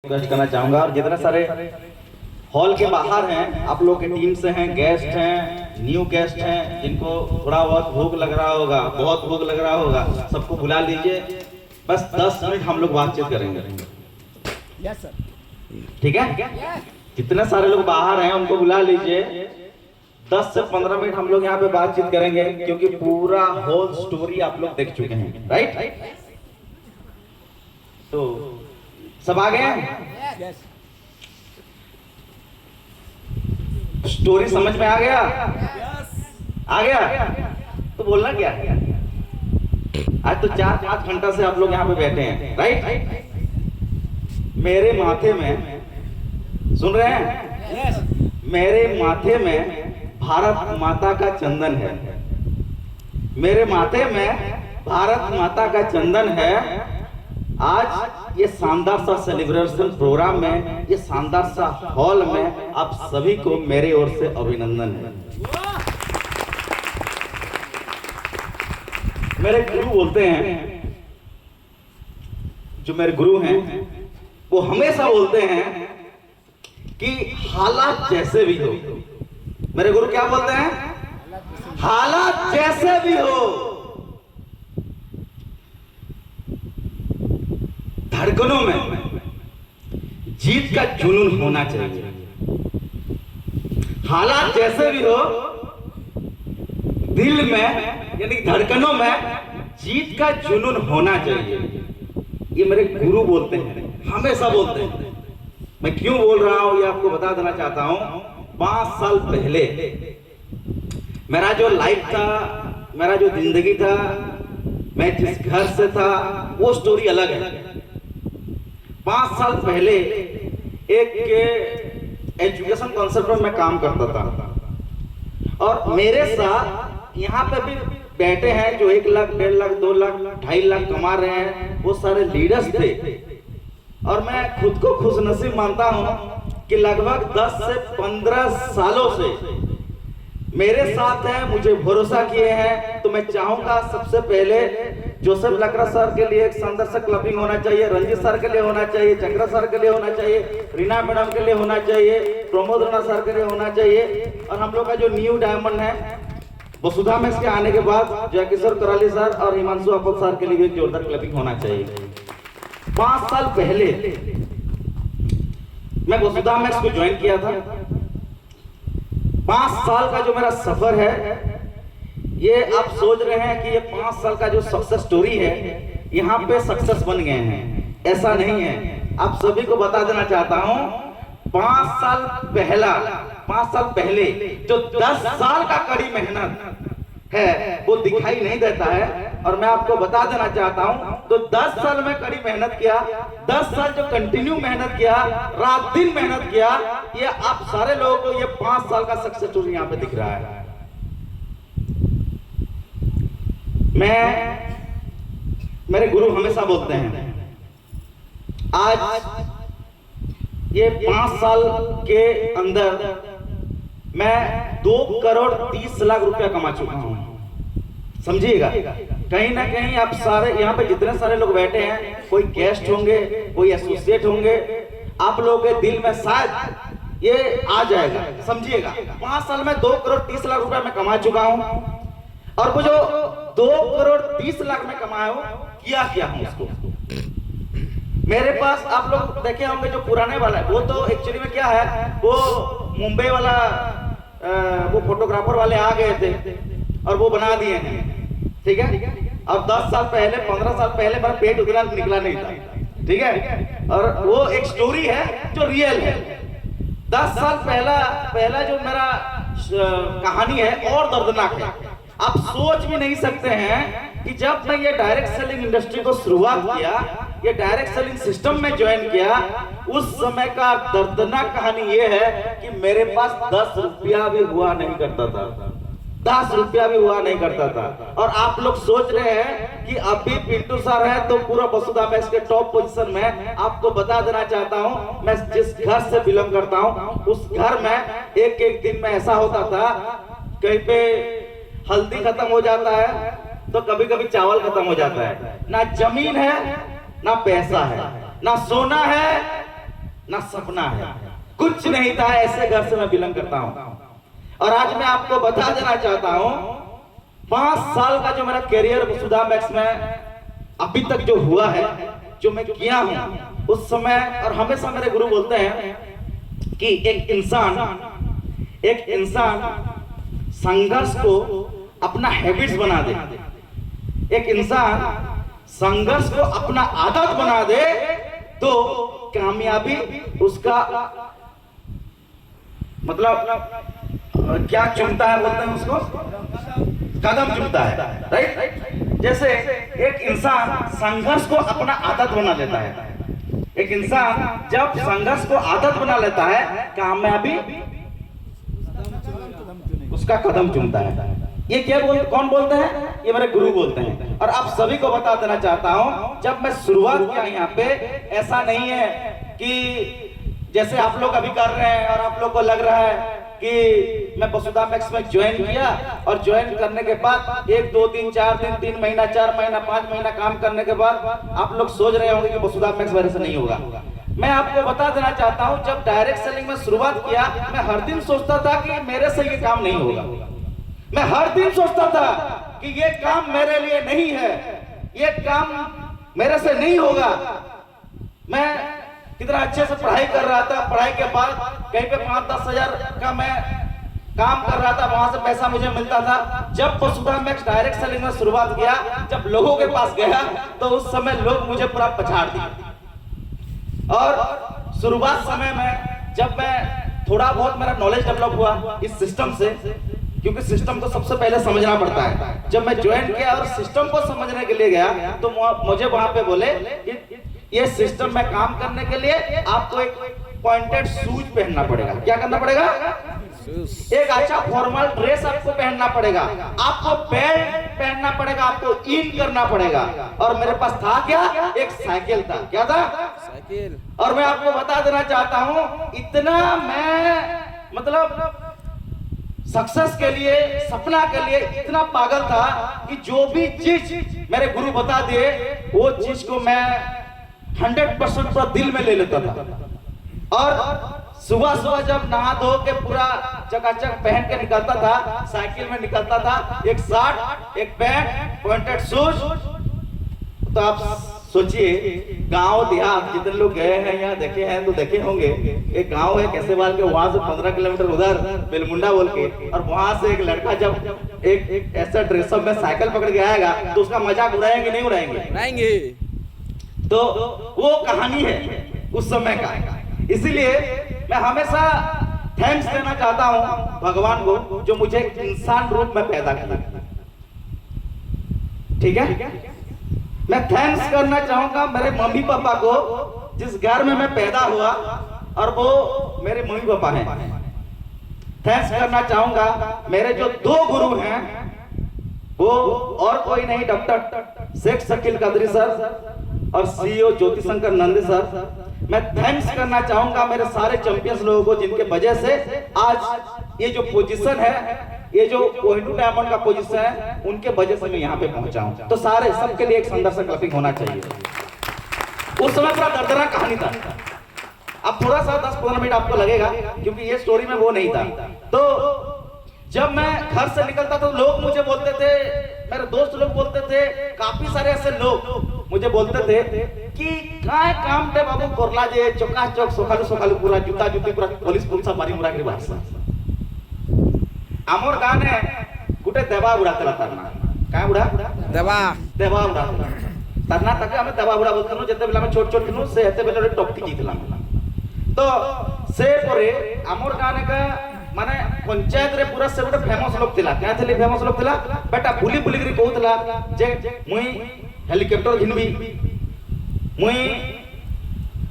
Request करना चाहूंगा और जितने सारे हॉल के बाहर हैं आप लोग के टीम से हैं, गेस्ट हैं, न्यू गेस्ट हैं, जिनको थोड़ा बहुत भूख लग रहा होगा, बहुत भूख लग रहा होगा, सबको बुला लीजिए। बस 10 मिनट हम लोग बातचीत करेंगे। Yes sir. ठीक है? जितने सारे लोग बाहर हैं उनको बुला लीजिए। 10 से 15 मिनट हम लोग यहाँ पे बातचीत करेंगे, क्योंकि पूरा होल स्टोरी आप लोग देख चुके हैं। राइट? तो सब आ गए? यस। स्टोरी समझ में आ गया? आ गया? तो बोलना क्या? आज तो 4-5 घंटा से आप लोग यहाँ पे बैठे हैं। राइट? मेरे माथे में, सुन रहे हैं? यस। मेरे माथे में भारत माता का चंदन है। मेरे माथे में भारत माता का चंदन है। आज ये शानदार सा सेलिब्रेशन प्रोग्राम में, ये शानदार सा हॉल में आप सभी को मेरे ओर से अभिनंदन है। मेरे गुरु बोलते हैं, जो मेरे गुरु हैं वो हमेशा बोलते हैं कि हालात जैसे भी हो। मेरे गुरु क्या बोलते हैं? हालात जैसे भी हो, धड़कनों में जीत का जुनून होना चाहिए। हालात जैसे भी हो, दिल में यानी धड़कनों में जीत का जुनून होना चाहिए। ये मेरे गुरु बोलते हैं, हमेशा बोलते हैं। मैं क्यों बोल रहा हूं ये आपको बता देना चाहता हूं। 5 साल पहले मेरा जो लाइफ था, मेरा जो जिंदगी था, मैं जिस घर से था, वो स्टोरी अलग है। 5 साल पहले एक एजुकेशन कॉन्सेप्ट में मैं काम करता था, और मेरे साथ यहाँ पे भी बैठे हैं जो 1 लाख, 1.5 लाख, 2 लाख, 2.5 लाख कमा रहे हैं, वो सारे लीडर्स थे। और मैं खुद को खुशनसीब मानता हूँ कि लगभग 10 से 15 सालों से मेरे साथ हैं, मुझे भरोसा किए हैं। तो मैं चाहूंगा सबसे पहले जोसेफ लकड़ा सर के लिए एक शानदार सा क्लबिंग होना चाहिए, रंजीत सर के लिए होना चाहिए, चक्र सर के लिए होना चाहिए, रीना मैडम के लिए होना चाहिए, प्रमोद राणा सर के लिए होना चाहिए। और हम लोग का जो न्यू डायमंड है वसुधा में इसके आने के बाद जयकिशोर कराली सर और हिमांशु अपल सर के लिए भी जोरदार क्लबिंग होना चाहिए। 5 साल पहले मैं वसुधा में इसको ज्वाइन किया था। 5 साल का जो मेरा सफर है, ये आप सोच रहे हैं कि ये 5 साल का जो सक्सेस स्टोरी है, यहाँ पे सक्सेस बन गए हैं, ऐसा नहीं है। आप सभी को बता देना चाहता हूँ, 5 साल पहले जो 10 साल का कड़ी मेहनत है वो दिखाई नहीं देता है। और मैं आपको बता देना चाहता हूं, तो 10 साल में कड़ी मेहनत किया, 10 साल जो कंटिन्यू मेहनत किया, रात दिन मेहनत किया, ये आप सारे लोगों को ये 5 साल का सक्सेस स्टोरी यहाँ पे दिख रहा है। मेरे गुरु हमेशा बोलते हैं, आज ये 5 साल के अंदर मैं 2 करोड़ 30 लाख रुपया कमा चुका हूं। समझिएगा, कहीं ना कहीं आप सारे यहाँ पे जितने सारे लोग बैठे हैं, कोई गेस्ट होंगे, कोई एसोसिएट होंगे, आप लोगों के दिल में शायद ये आ जाएगा। समझिएगा, 5 साल में 2 करोड़ 30 लाख रुपया मैं कमा चुका हूं। और वो जो 2 करोड़ 30 लाख में कमाया हूं, क्या हूं उसको। मेरे पास आप लोग देखे होंगे जो पुराने वाला है, वो तो एक्चुअली में क्या है, वो मुंबई वाला वो फोटोग्राफर वाले आ गए थे और वो बना दिए हैं। ठीक है? अब 10 साल पहले, 15 साल पहले मेरा पेट उतना निकला नहीं था। ठीक है? और वो एक स्टोरी है जो रियल है। 10 साल पहला जो मेरा कहानी है और दर्दनाक है। आप सोच भी नहीं सकते हैं कि जब मैं ये डायरेक्ट सेलिंग इंडस्ट्री को शुरुआत किया, ये डायरेक्ट सेलिंग सिस्टम में ज्वाइन किया, उस समय का दर्दनाक कहानी ये है कि मेरे पास 10 रुपया भी हुआ नहीं करता था। 10 रुपया भी हुआ नहीं करता था। और आप लोग सोच रहे हैं कि अभी पिंटू सर है तो पूरा वसुधा में इसके टॉप पोजीशन में। आपको बता देना चाहता हूं, मैं जिस घर से बिलोंग करता हूं, उस घर में एक दिन में ऐसा होता था, कहीं पे हल्दी खत्म हो जाता है तो कभी कभी चावल खत्म हो जाता है। ना जमीन है, ना पैसा है, ना सोना है, ना सपना है, कुछ नहीं था। ऐसे घर से मैं बिलोंग करता हूँ। और आज मैं आपको बता देना चाहता हूँ, 5 साल का जो मेरा करियर वसुधा मैक्स में अभी तक जो हुआ है, जो मैं किया हूँ उस समय, और हमेशा मेरे गुरु बोलते हैं कि एक इंसान संघर्ष को अपना हैबिट्स बना दे, एक इंसान संघर्ष को अपना आदत बना दे तो कामयाबी उसका मतलब क्या चुनता है, बोलते हैं उसको कदम चुनता है, राइट। जैसे एक इंसान संघर्ष को अपना आदत बना लेता है, एक इंसान जब संघर्ष को आदत बना लेता है, कामयाबी उसका कदम चुनता है। ये कौन बोलते हैं? ये मेरे गुरु बोलते हैं। और आप सभी को बता देना चाहता हूं, जब मैं शुरुआत किया यहाँ पे, ऐसा नहीं है कि जैसे आप लोग अभी कर रहे हैं और आप लोग को लग रहा है कि मैं वसुधा मैक्स में ज्वाइन किया और ज्वाइन करने के बाद 1 2 3 4 दिन 3 महीना 4 महीना 5 महीना काम करने के बाद आप लोग सोच रहे होंगे कि वसुधा मैक्स मेरे से नहीं होगा। मैं आपको बता देना चाहता हूं, जब डायरेक्ट सेलिंग में शुरुआत किया, मैं हर दिन सोचता था कि मेरे से ये काम नहीं होगा। मैं हर दिन सोचता था कि ये काम मेरे लिए नहीं है, ये काम मेरे से नहीं होगा। मैं कितना अच्छे से पढ़ाई कर रहा था, पढ़ाई के बाद कहीं पे 5-10 हजार का मैं काम कर रहा था, वहां से पैसा मुझे मिलता था। जब वसुधा मैक्स डायरेक्ट सेलिंग में शुरुआत किया, जब लोगों के पास गया तो उस समय लोग मुझे पूरा पछाड़ दिए। और शुरुआत समय में जब मैं थोड़ा बहुत मेरा नॉलेज डेवलप हुआ इस सिस्टम से, क्योंकि सिस्टम को सबसे पहले समझना पड़ता है। जब मैं ज्वाइन किया और सिस्टम को समझने के लिए गया तो मुझे वहां पे बोले कि ये सिस्टम में काम करने के लिए आपको एक पॉइंटेड शूज पहनना पड़ेगा। क्या करना पड़ेगा? एक अच्छा फॉर्मल ड्रेस आपको पहनना पड़ेगा, आपको बेल्ट पहनना पड़ेगा, आपको इन करना पड़ेगा। और मेरे पास था क्या? एक साइकिल था। क्या था? साइकिल। और मैं आपको बता देना चाहता हूं, इतना मैं मतलब सक्सेस के लिए, सपना के लिए इतना पागल था कि जो भी चीज मेरे गुरु बता दिए वो चीज को मैं 100% पूरा दिल में ले लेता था। और सुबह सुबह जब नहा धो के पूरा चकाचक पहन के निकलता था, साइकिल में निकलता था, एक शर्ट, एक पैंट, पॉइंटेड शूज। तो आप सोचिए, गांव देहात जितने लोग गए हैं या देखे हैं तो देखे होंगे, एक गांव है कैसेवाल के, वहां से 15 किलोमीटर उधर बेलमुंडा बोल के, और वहां से एक लड़का जब एक ऐसा ड्रेसअप में साइकिल पकड़ के आएगा तो उसका मजाक उड़ाएंगे नहीं उड़ाएंगे? तो वो कहानी है उस समय का। इसीलिए मैं हमेशा थैंक्स देना चाहता हूं भगवान को, जो मुझे इंसान रूप में पैदा किया। ठीक है, मैं थैंक्स करना चाहूंगा मेरे मम्मी पापा को, जिस घर में मैं पैदा हुआ और वो मेरे मम्मी पापा हैं। थैंक्स करना चाहूंगा मेरे जो 2 गुरु हैं, वो और कोई नहीं, डॉक्टर शेख शकील कादरी सर और सीईओ ज्योति शंकर नंदी सर। मैं थैंक्स करना चाहूंगा मेरे सारे चैंपियंस लोगों को, जिनके वजह से आज ये जो पोजीशन है, ये जो कोहिनूर डायमंड का पोजीशन है, उनके वजह से मैं यहाँ पे पहुंचा हूं। तो सारे सबके लिए एक सुंदर सा क्लैपिंग होना चाहिए। उस समय पूरा दर्दनाक कहानी था। अब थोड़ा सा 10-15 मिनट आपको लगेगा क्योंकि ये स्टोरी में वो नहीं था। तो जब मैं घर से निकलता तो लोग मुझे बोलते थे, मेरे दोस्त लोग बोलते थे, काफी सारे ऐसे लोग मुझे बोलते थे कि काय काम टे बाबू कोरला जे चकाचक सकालू सकालू पूरा जूता जूती पूरा पुलिस पुलिस मारी मुरा के बाहर आमोर गाने कुटे देवा उड़ा चला तरना। काय उड़ा? देवा उड़ा तरना तक हमें देवा उड़ा बोलते नो, जते बेला में छोट छोट नु से हेते बेला टॉपटी जीतला। तो से परे आमोर गाने का माने पंचायत रे पूरा से गोटे फेमस लोग थिला। क्या थिले फेमस लोग थिला? बेटा बुली बुली करी कहउतला जे मुई हेलीकॉप्टर घिनबी, मुई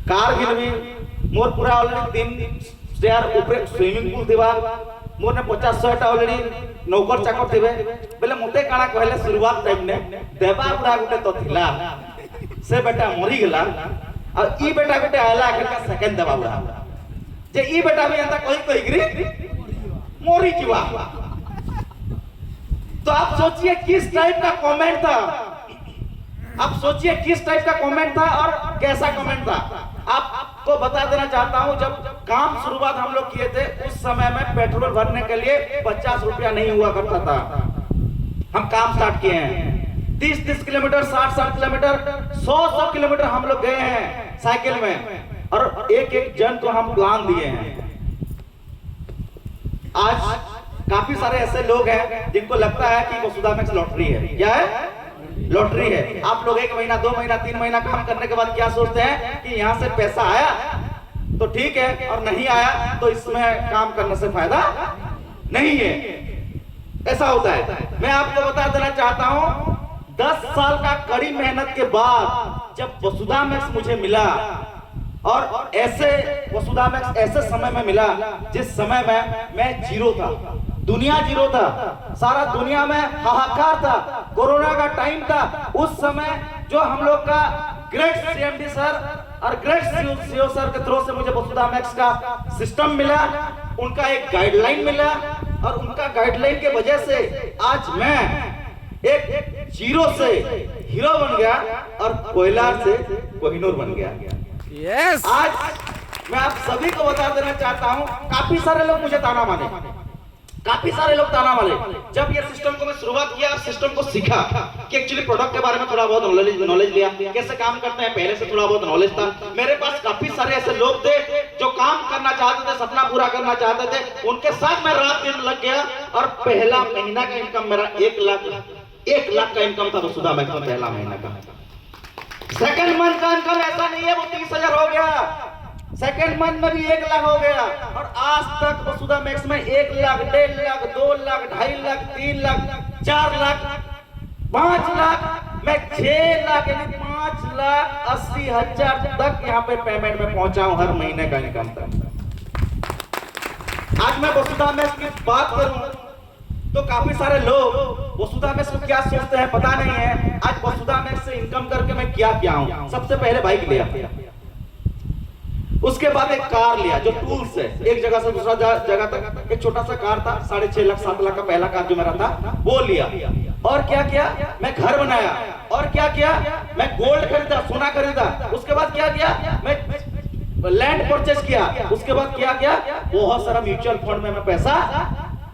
कार घिनबी, मोर पूरा ऑलरेडी 3 स्टेयर ऊपर स्विमिंग पूल थिबा, मोर ने 50-100 ऑलरेडी नौकर चाकर थिबे। बेले मते काना कहले शुरुआत टाइम ने देवा उड़ा गोटे तो थिला, से बेटा मरी गेला। और ई बेटा गोटे आला आखिर का सेकंड देवा उड़ा जे ई बेटा भी एंता कहि गिरी मोरी जीवा। तो आप सोचिए किस टाइप का कमेंट था, आप सोचिए किस टाइप का कमेंट था और कैसा कमेंट था। आप को बता देना चाहता हूं, जब काम शुरुआत हम लोग किए थे उस समय में पेट्रोल भरने के लिए 50 रुपया नहीं हुआ करता था। हम काम स्टार्ट किए हैं 30-30 किलोमीटर, 60-60 किलोमीटर, 100-100 किलोमीटर हम लोग गए हैं साइकिल में, और एक जन को हम प्लान दिए हैं। आज काफी सारे ऐसे लोग हैं जिनको लगता है कि वसुधा मैक्स लॉटरी है। क्या है? लॉटरी है। आप लोग 1 महीना, 2 महीना, 3 महीना काम करने के बाद क्या सोचते हैं कि यहाँ से पैसा आया तो ठीक है, और नहीं आया तो इसमें काम करने से फायदा नहीं है। ऐसा होता है। मैं आपको बता देना चाहता हूं, 10 साल का कड़ी मेहनत के बाद जब वसुधा मैक्स मुझे मिला, और ऐसे वसुधा मैक्स ऐसे समय में मिला जिस समय में मैं जीरो था, दुनिया जीरो था, सारा दुनिया में हाहाकार था, कोरोना का टाइम था। उस समय जो हम लोग का ग्रेट सीएमडी सर और ग्रेट सीओ सर के थ्रू से मुझे वसुधा मैक्स का सिस्टम मिला, उनका एक गाइडलाइन मिला, और उनका गाइडलाइन के वजह से आज मैं एक जीरो से हीरो बन गया और कोयलार से कोहिनूर बन गया। यस। आज मैं आप सभी को बता देना चाहता हूं, काफी सारे लोग मुझे ताना मारे, काफी सारे लोग ताना मारे। जब ये सिस्टम को मैं शुरुआत किया, सिस्टम को सीखा कि एक्चुअली प्रोडक्ट के बारे में थोड़ा बहुत नॉलेज लिया, कैसे काम करते हैं पहले से थोड़ा बहुत नॉलेज था। मेरे पास काफी सारे ऐसे लोग थे जो काम करना चाहते थे, सपना पूरा करना चाहते थे, उनके साथ मैं रात दिन लग गया, और पहला महीना का इनकम मेरा 1 लाख का इनकम था वसुधा मैक्स में पहला महीना का। सेकंड मंथ का इनकम ऐसा नहीं है वो 30,000 हो गया, सेकंड मंथ में भी 1 लाख हो गया, और आज तक वसुधा मैक्स में 1 लाख, 1.5 लाख, 2 लाख, 2.5 लाख, 3 लाख, 4 लाख, 5 लाख, मैं 6 लाख यानी 5,80,000 तक यहाँ पे पेमेंट में पहुंचा हूं हर महीने का इनकम तक। आज मैं वसुधा मैक्स की बात करूं तो काफी सारे लोग वसुधा मैक्स को क्या सोचते हैं पता नहीं है। आज वसुधा मैक्स से इनकम करके मैं क्या हूं, सबसे पहले बाइक लिया, उसके बाद एक कार लिया जो टूल्स है, एक जगह से दूसरा जगह तक। एक छोटा सा कार था, 6.5 लाख 7 लाख का पहला कार जो मेरा था वो लिया। और क्या किया? मैं घर बनाया। और क्या किया? मैं गोल्ड खरीदा, सोना खरीदा। उसके बाद क्या किया? मैं लैंड परचेस किया। उसके बाद क्या किया? बहुत सारा म्यूचुअल फंड में मैं पैसा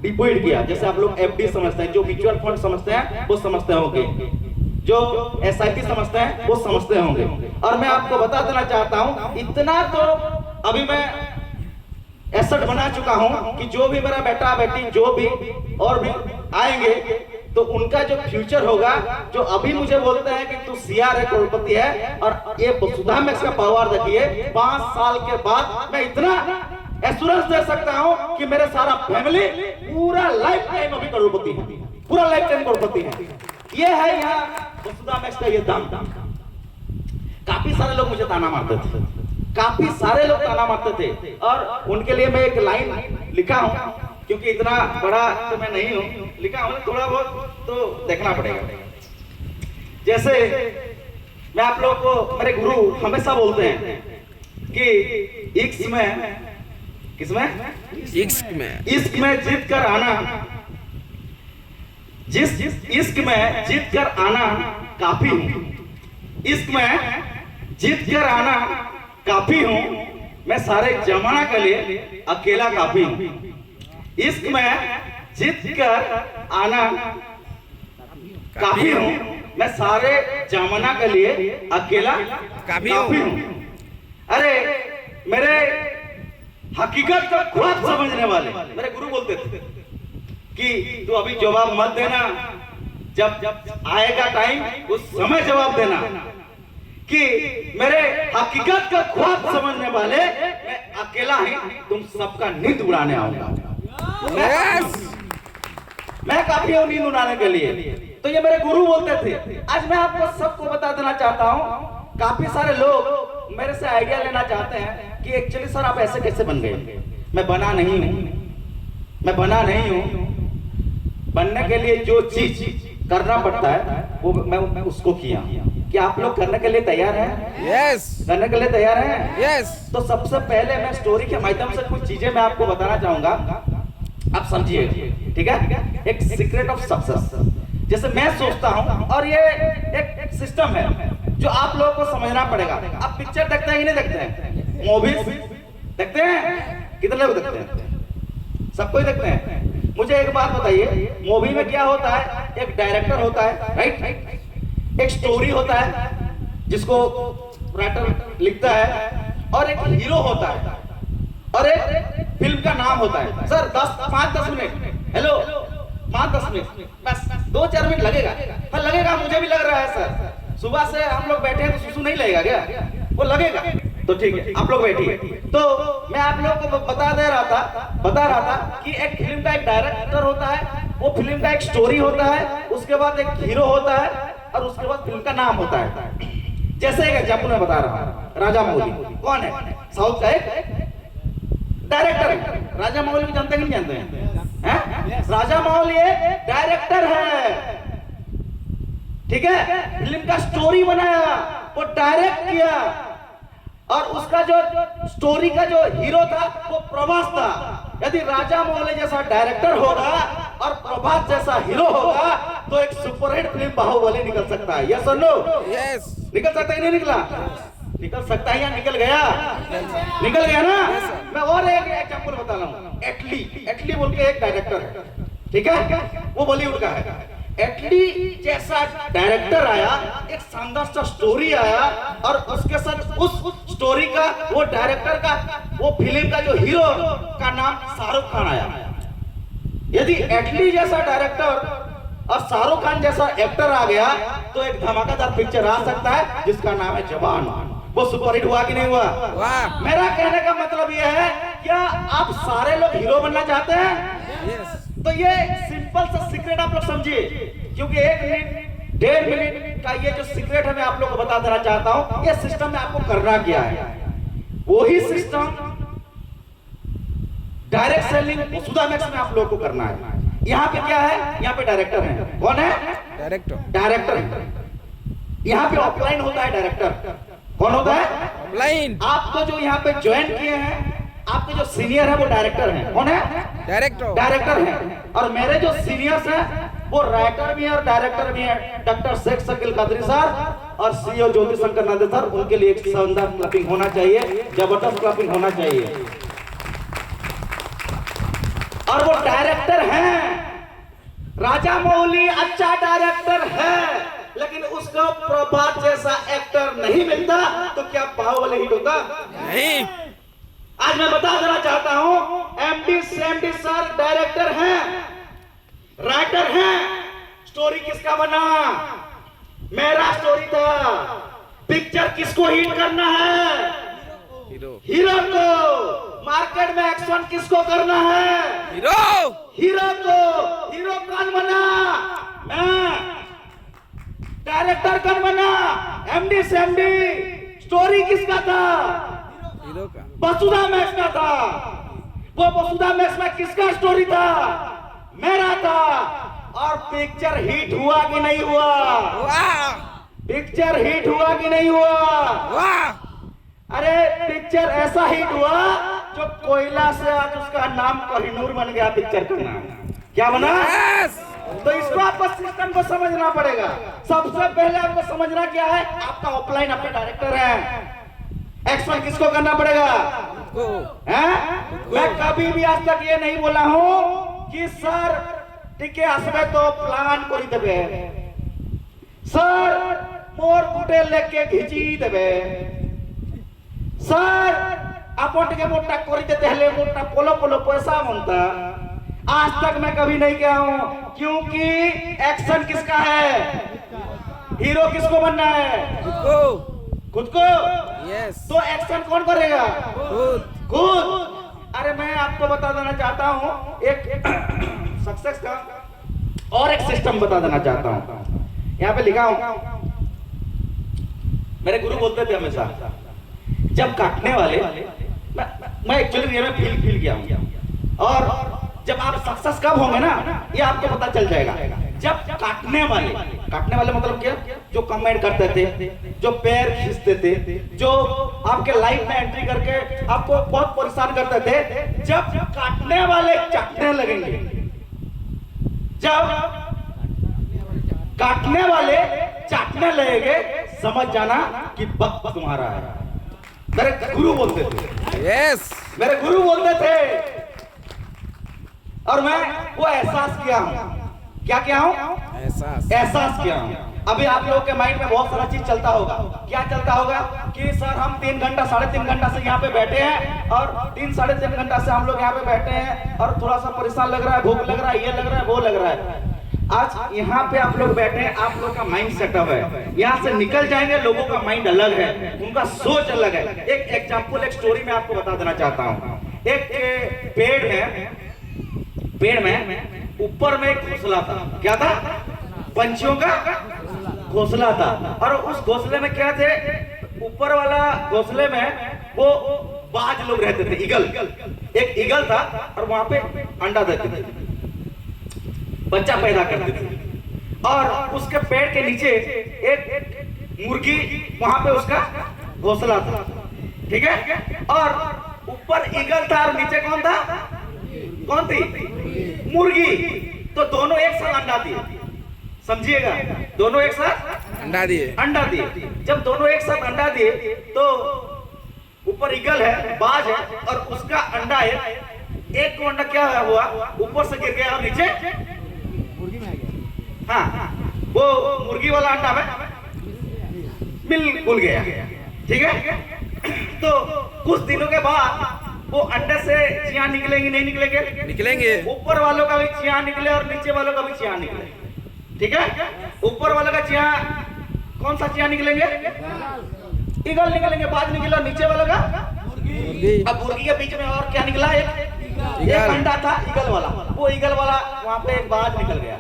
डिपॉजिट किया। जैसे आप लोग एफडी समझते हैं, जो म्यूचुअल फंड समझते हैं वो समझते होंगे, जो एसआईपी समझते हैं वो समझते होंगे। और मैं आपको बता देना चाहता हूं, इतना तो अभी मैं एसेट बना चुका हूं कि जो भी मेरा बेटा बेटी जो भी और भी आएंगे तो उनका जो फ्यूचर होगा, जो अभी मुझे बोलते हैं कि तू सीआर है, करोड़पति है, और ये वसुधा मैक्स का पावर देखिए, 5 साल के बाद मैं इतना एश्योरेंस दे सकता हूं कि मेरे सारा फैमिली पूरा लाइफ टाइम अभी करोड़पति है, पूरा लाइफ टाइम करोड़पति है। ये है यहाँ वसुधा मैक्स का ये दाम। काफी सारे लोग मुझे ताना मारते थे, काफी सारे लोग ताना मारते थे, और उनके लिए मैं एक लाइन लिखा हूं, क्योंकि इतना बड़ा तो मैं नहीं हूं, लिखा हूं थोड़ा बहुत तो देखना पड़ेगा। जैसे मैं आप लोगों को, मेरे गुरु हमेशा बोलते हैं कि इश्क में, किसमें? इश्क में जीत कर आना, जिस इश्क में जीत कर आना काफी हूं, इश्क में जीत कर आना काफी हूं, मैं सारे जमाना के लिए अकेला काफी हूं। इश्क में जीत कर आना काफी हूं, मैं सारे जमाना के लिए अकेला काफी हूं। अरे मेरे हकीकत का ख्वाब समझने वाले मेरे गुरु बोलते थे कि तू अभी जवाब मत देना, जब आएगा टाइम उस समय जवाब देना। कि मेरे हकीकत का ख्वाब समझने वाले, मैं अकेला ही तुम सबका नींद उड़ाने आऊंगा। मैं काफी हूं नींद उड़ाने के लिए। तो ये मेरे गुरु बोलते थे। आज मैं आपको सबको बता देना चाहता हूं, काफी सारे लोग मेरे से आइडिया लेना चाहते हैं कि एक्चुअली सर आप ऐसे कैसे बन गए। मैं बना नहीं हूं। बनने के लिए जो चीज करना पड़ता है वो मैं उसको किया। क्या आप लोग करने के लिए तैयार हैं? यस। करने के लिए तैयार हैं? यस। तो सबसे पहले मैं स्टोरी के माध्यम से कुछ चीजें मैं आपको बताना चाहूंगा, आप समझिए, ठीक है? एक सीक्रेट ऑफ सक्सेस जैसे मैं सोचता हूं, और ये एक सिस्टम है जो आप लोगों को समझना पड़ेगा। आप पिक्चर देखते हैं कि नहीं देखते हैं? मूवीज देखते हैं? कितने लोग देखते हैं? सबको ही देखते हैं। मुझे एक बात बताइए, मूवी में क्या होता है? एक डायरेक्टर होता है, राइट? एक स्टोरी होता है जिसको राइटर लिखता है, और एक हीरो होता है, और एक फिल्म का नाम होता है। सर 5-10 मिनट, हेलो 5-10 मिनट, बस 2-4 मिनट लगेगा। हाँ लगेगा, मुझे भी लग रहा है सर। सुबह से हम लोग बैठे हैं तो सुसु नहीं लगेगा क्या? वो लगेगा, तो ठीक है, आप लोग बैठिए। तो मैं आप लोग को बता रहा था कि एक फिल्म का एक डायरेक्टर होता है, वो फिल्म का एक स्टोरी होता है, उसके बाद एक हीरो होता है, और उसके बाद फिल्म का नाम होता है। जैसे एक एग्जाम्पल मैं बता रहा हूँ, राजा मौली कौन है? साउथ का एक डायरेक्टर है। राजा मौली को जानते नहीं जानते हैं? राजा मौली एक डायरेक्टर है, ठीक है? फिल्म का स्टोरी बनाया, वो डायरेक्ट किया, और उसका जो स्टोरी का जो हीरो था वो प्रभास था। यदि राजा मौली जैसा डायरेक्टर होगा और प्रभास जैसा हीरो होगा तो एक सुपरहिट फिल्म बाहुबली निकल सकता है। यस और नो? यस। निकल सकता है? नहीं निकला? निकल सकता है या निकल गया? निकल गया ना? मैं और एक एग्जांपल बता रहा हूँ। एटली बोल के एक डायरेक्टर है, ठीक है? वो बॉलीवुड का है। एटली जैसा डायरेक्टर आया, एक शानदार सा स्टोरी आया, और उसके साथ उस स्टोरी का, वो डायरेक्टर का, वो फिल्म का जो हीरो का नाम शाहरुख खान आया। यदि एटली जैसा डायरेक्टर और शाहरुख खान जैसा एक्टर आ गया तो एक धमाकेदार पिक्चर आ सकता है जिसका नाम है जवान। वो सुपरहिट हुआ कि नहीं हुआ? वाह। मेरा कहने का मतलब यह है, क्या आप सारे लोग हीरो बनना चाहते हैं? यस। तो ये सिंपल सा सीक्रेट आप लोग समझिए, क्योंकि 1 मिनट 1.5 मिनट का ये जो सीक्रेट है मैं आप लोग को बता देना चाहता हूँ। ये सिस्टम में आपको करना क्या है, वही सिस्टम डायरेक्ट सेलिंग वसुधा मैक्स में आप लोग को करना है। यहाँ पे क्या है? यहाँ पे डायरेक्टर है। कौन है? डायरेक्टर है। यहाँ पे ऑफलाइन होता है डायरेक्टर। कौन होता है? ऑफलाइन। आपको जो यहाँ पे ज्वाइन किए हैं, आपके जो सीनियर है वो डायरेक्टर हैं। कौन है? डायरेक्टर हैं। और मेरे जो सीनियर्स हैं वो राइटर भी हैं और डायरेक्टर भी हैं। डॉक्टर शेख शकील कादरी सर और सीईओ ज्योति शंकर नादे सर, उनके लिए एक शानदार क्लैपिंग होना चाहिए, जबरदस्त क्लैपिंग होना चाहिए। और वो डायरेक्टर हैं। राजा मौली अच्छा डायरेक्टर है, लेकिन उसको प्रभास जैसा एक्टर नहीं मिलता तो क्या बाहुबली हिट होता? नहीं। आज मैं बता देना चाहता हूं, एमडी सर डायरेक्टर हैं, राइटर हैं। स्टोरी किसका बना? मेरा स्टोरी था। पिक्चर किसको हिट करना है? हीरो को। मार्केट में एक्शन किसको करना है? हीरो को। हीरो कौन बना? मैं। डायरेक्टर कौन बना? एमडी स्टोरी किसका था? हीरो का। वसुधा मैक्स का था। वो वसुधा मैक्स में किसका स्टोरी था? मेरा था। और पिक्चर हिट हुआ कि नहीं हुआ? वाह। पिक्चर हिट हुआ कि नहीं हुआ? वाह। अरे पिक्चर ऐसा हिट हुआ जो कोयला से आज उसका नाम कोहिनूर बन गया। पिक्चर का नाम क्या बना? यस। तो इसको आपको सिस्टम को समझना पड़ेगा। सबसे पहले आपको समझना क्या है, आपका ऑफलाइन आपके डायरेक्टर है। एक्शन किसको करना पड़ेगा? मैं कभी भी आज तक ये नहीं बोला हूं कि सर टिके आसबे तो प्लान करी देबे, सर मोर गुटे लेके घिची देबे, सर आपन टिके मोटा करी देते हले मोटा पोलो पोलो पैसा मनता। आज तक मैं कभी नहीं कहा हूं, क्योंकि एक्शन किसका है? हीरो किसको बनना है? खुद को। यस। तो एक्शन कौन करेगा? खुद। अरे मैं आपको बता देना चाहता हूं एक सक्सेस का और एक सिस्टम बता देना चाहता हूं। यहाँ पे लिखा हूं, मेरे गुरु बोलते थे हमेशा, जब काटने वाले, मैं एक्चुअली रियल में फील किया हूं, और जब आप सक्सेस कब होंगे ना, ये आपको पता चल जाएगा। जब काटने वाले मतलब क्या? जो कमेंट करते थे, जो पैर खींचते थे, जो आपके लाइफ में एंट्री करके आपको बहुत परेशान करते थे, जब काटने वाले चाटने लगेंगे, जब काटने वाले चाटने लगेंगे, समझ जाना कि वक्त तुम्हारा है। मेरे गुरु बोलते थे, यस मेरे गुरु बोलते थे। और मैं वो एहसास किया हूं। क्या किया हूं? एहसास किया हूं। अभी आप लोगों के माइंड में बहुत सारा चीज चलता होगा। क्या चलता होगा कि सर हम 3 घंटा 3.5 घंटा से यहाँ पे बैठे हैं और 3 साढ़े 3 घंटा से हम लोग यहाँ पे बैठे हैं और थोड़ा सा परेशान लग रहा है, भूख लग रहा है, ये लग रहा है, वो लग रहा है। आज यहाँ पे आप लोग बैठे हैं, आप लोग का माइंड सेटअप है। यहाँ से निकल जाएंगे, लोगों का माइंड अलग है, उनका सोच अलग है। एक एग्जाम्पल, एक स्टोरी मैं आपको बता देना चाहता हूँ। एक पेड़ में ऊपर में एक घोंसला था। क्या था? पंछियों का घोंसला था। और उस घोंसले में क्या थे? ऊपर वाला घोंसले में वो बाज लोग रहते थे, ईगल। एक ईगल था और वहां पे अंडा देते थे, बच्चा पैदा करते थे। और उसके पेड़ के नीचे एक मुर्गी, वहां पे उसका घोंसला था। ठीक है? और ऊपर ईगल था और नीचे कौन था? कौन थी? मुर्गी। तो दोनों एक साथ अंडा दिए। समझिएगा, दोनों एक साथ अंडा दिए। जब दोनों एक साथ अंडा दिए तो ऊपर ईगल है, बाज है, और उसका अंडा है। एक को अंडा क्या हुआ? ऊपर से गिर गया और नीचे मुर्गी में आ गया। हाँ, वो मुर्गी वाला अंडा में बिल्कुल गया। ठीक है? तो कुछ दिनों के बाद वो अंडे से चियां निकलेंगे, नहीं निकलेंगे। ऊपर वालों का भी चियां निकले और नीचे वालों का भी चियां निकले। ठीक है? ऊपर वालों का चियां, कौन सा चियां निकलेंगे? ईगल निकलेंगे, बाज निकले। और नीचे वालों का मुर्गी। अब मुर्गी के बीच में और क्या निकला? एक अंडा था ईगल वाला। वो ईगल वाला वहां पे एक बाज निकल गया।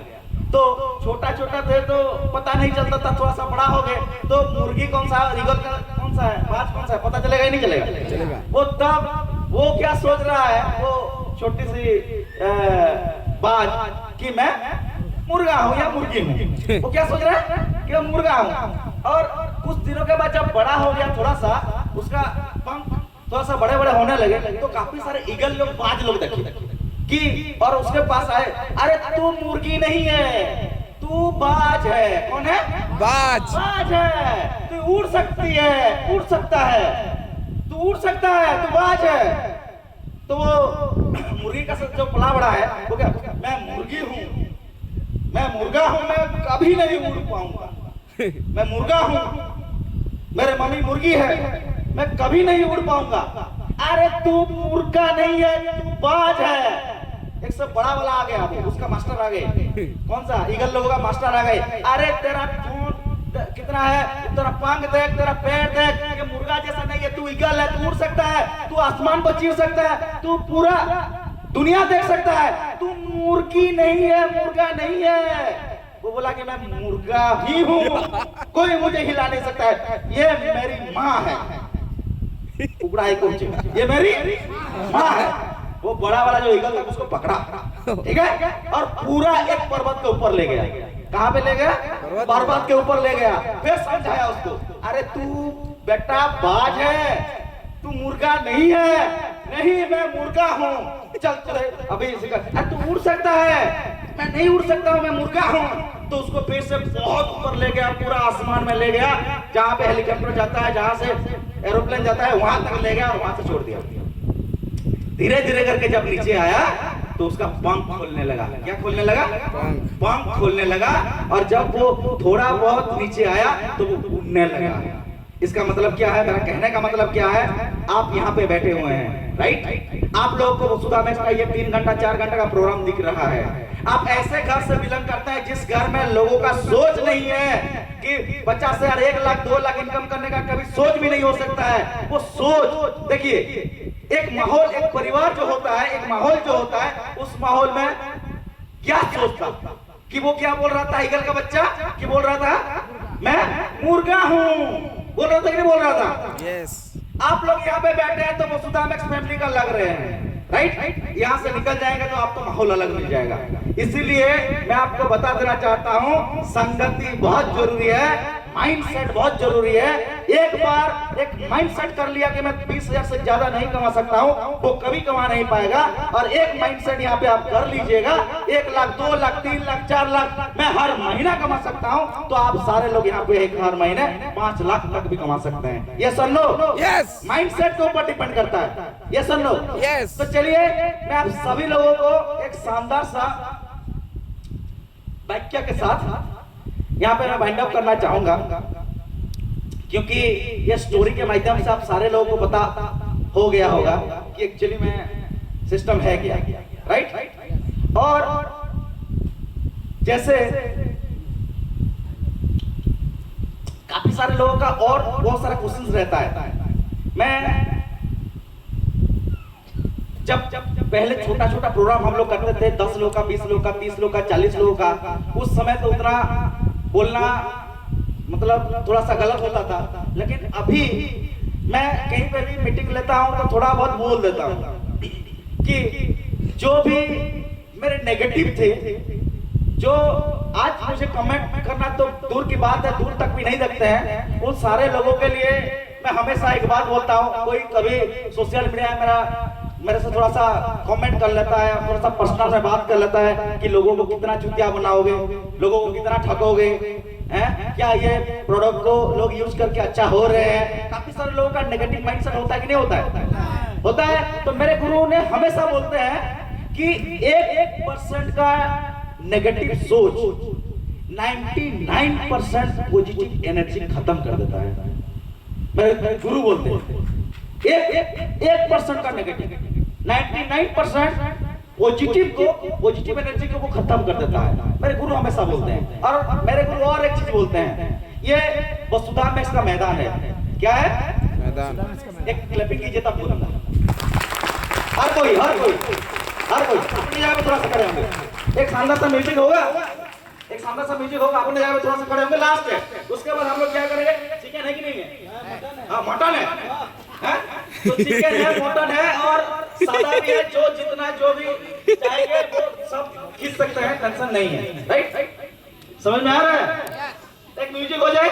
तो छोटा छोटा थे तो पता नहीं चलता था, थोड़ा सा बड़ा हो गए तो मुर्गी कौन सा, ईगल कौन सा है, बाज कौन सा है, पता चलेगा ही नहीं चलेगा। वो तब वो क्या सोच रहा है, वो छोटी सी बाज, कि मैं मुर्गा हूँ या मुर्गी हूँ। वो क्या सोच रहा है कि मैं मुर्गा हूँ। और कुछ दिनों के बाद जब बड़ा हो गया, थोड़ा सा उसका पंख थोड़ा सा बड़े बड़े होने लगे, तो काफी सारे ईगल लोग, बाज लोग देखे कि, और उसके पास आए, अरे तू मुर्गी नहीं है, तू बाज है। कौन है? बाज है। तू उड़ सकती है, उड़ सकता है, तू उड़ सकता है, तू बाज है। तो वो मुर्गी का जो पला बड़ा है, वो क्या, मैं मुर्गी हूँ, मैं मुर्गा हूँ, मैं कभी नहीं उड़ पाऊंगा। मैं मुर्गा हूँ, मेरे मम्मी मुर्गी है, मैं कभी नहीं उड़ पाऊंगा। अरे तू मुर्गा नहीं है, तू बाज है। एक सब बड़ा वाला आ गया, उसका मास्टर आ गए। कौन सा? ईगल लोगों का मास्टर आ गए। अरे तेरा कितना है, तेरा पंख देख, तेरा पैर देख, ये मुर्गा जैसा नहीं है, तू ईगल है, तू उड़ सकता है, तू आसमान पर चीर सकता है, तू पूरा दुनिया देख सकता है, तू मुर्गी नहीं है, मुर्गा नहीं है। वो बोला कि मैं मुर्गा ही हूँ, कोई मुझे हिला नहीं सकता है, ये मेरी माँ है। उबड़ा को ये मेरी माँ है। वो बड़ा वाला जो ईगल था उसको पकड़ा, ठीक है, और पूरा एक पर्वत के ऊपर ले गया। कहाँ पे ले गया? पर्वत के ऊपर ले गया। फिर समझाया उसको, अरे तू बेटा बाज है, तू मुर्गा नहीं है। नहीं, मैं मुर्गा हूँ। चल अभी तू उड़ सकता है, मैं नहीं उड़ सकता हूँ, मैं मुर्गा हूँ। तो उसको फिर से बहुत ऊपर ले गया, पूरा आसमान में ले गया, जहाँ पे हेलीकॉप्टर जाता है, जहाँ से एरोप्लेन जाता है, वहां तक ले गया और वहां से छोड़ दिया। धीरे धीरे करके जब नीचे आया तो उसका पंख खोलने लगा। क्या खोलने लगा? पंख खोलने लगा। और जब वो थोड़ा बहुत नीचे आया तो वो उड़ने लगा। इसका मतलब क्या है? मेरा कहने का मतलब क्या है? आप यहाँ पे बैठे हुए हैं, राइट? आप लोगों को वसुधा मैक्स का ये 3 घंटा 4 घंटा का प्रोग्राम दिख रहा है। आप ऐसे घर से बिलोंग करते हैं जिस घर में लोगों का सोच नहीं है कि 50 से 1 लाख 2 लाख इनकम करने का कभी सोच भी नहीं हो सकता है। वो सोच देखिए, एक माहौल, एक परिवार जो होता है, एक माहौल जो होता है, उस माहौल में क्या सोचता कि वो क्या बोल रहा था? ईगल का बच्चा कि बोल रहा था मैं मुर्गा हूँ, बोल रहा था कि नहीं बोल रहा था? यस। आप लोग यहाँ पे बैठे हैं तो वसुधा मैक्स फैमिली का लग रहे हैं, राइट? यहाँ से निकल जाएंगे तो आपको माहौल अलग मिल जाएगा। इसीलिए मैं आपको बता देना चाहता हूँ, संगति बहुत जरूरी है, माइंडसेट बहुत जरूरी है। एक बार एक माइंड सेट कर लिया कि मैं 20,000 से ज्यादा नहीं कमा सकता हूं, वो कभी कमा नहीं पाएगा। और एक माइंड सेट यहाँ पे आप कर लीजिएगा, 1 लाख, 2 लाख, 3 लाख, 4 लाख मैं हर महीना कमा सकता हूं, तो आप सारे लोग यहाँ पे एक हर महीने 5 लाख तक भी कमा सकते हैं। ये सुन लो, Yes. माइंड सेट के ऊपर डिपेंड करता है। ये सुन लो। Yes. तो चलिए मैं आप सभी लोगों को एक शानदार सा वाक्य के साथ यहाँ पे मैं वाइंड अप करना चाहूंगा, क्योंकि ये स्टोरी के माध्यम से आप सारे लोगों को पता हो गया होगा कि एक्चुअली में सिस्टम है क्या, राइट। और जैसे काफी सारे लोगों का और बहुत सारा क्वेश्चंस रहता है। मैं जब पहले छोटा छोटा प्रोग्राम हम लोग करते थे, 10 लोग का, 20 लोग का, 30 लोग का, 40 लोगों का, उस समय तो उतना बोलना मतलब थोड़ा सा गलत होता था। लेकिन अभी मैं कहीं पे भी मीटिंग लेता हूं तो थोड़ा बहुत बोल देता हूं कि जो भी मेरे नेगेटिव थे, जो आज मुझे कमेंट करना तो दूर की बात है, दूर तक भी नहीं देखते हैं, उन सारे लोगों के लिए मैं हमेशा एक बात बोलता हूं। कोई कभी सोशल मीडिया में मेरे से थोड़ा सा कमेंट कर लेता है, थोड़ा सा पर्सनल में बात कर लेता है कि लोगों को कितना चूतिया बनाओगे, लोगों को कितना ठगोगे, हैं क्या ये प्रोडक्ट को लोग यूज करके अच्छा हो रहे हैं। काफी सारे लोगों का नेगेटिव माइंडसेट होता है कि नहीं होता है? होता है। तो मेरे गुरु ने हमेशा बोलते हैं कि 1% का नेगेटिव सोच 99% पॉजिटिव एनर्जी खत्म कर देता है। मेरे गुरु बोलते हैं 1% का नेगेटिव 99% पॉजिटिव को, पॉजिटिव एनर्जी को वो खत्म कर देता है। मेरे गुरु हमेशा बोलते हैं। और मेरे गुरु और एक चीज बोलते हैं, ये वसुधा में इसका मैदान है। क्या है? मैदान। एक क्लैपिंग कीजिए तब बोलूंगा। हर कोई अपनी जगह पे थोड़ा सा खड़े होंगे। एक शानदार सा म्यूजिक होगा, एक शानदार सा म्यूजिक होगा, अपनी जगह पे थोड़ा सा खड़े होंगे। लास्ट है, उसके बाद हम लोग क्या करेंगे? चिकन है कि नहीं है? हाँ, मटन है। तो चिकन है, मटन है और सादा भी है। जो जितना जो भी चाहेंगे वो सब खींच सकते हैं, टेंशन नहीं है, राइट? समझ में आ रहा है? एक म्यूजिक हो जाए।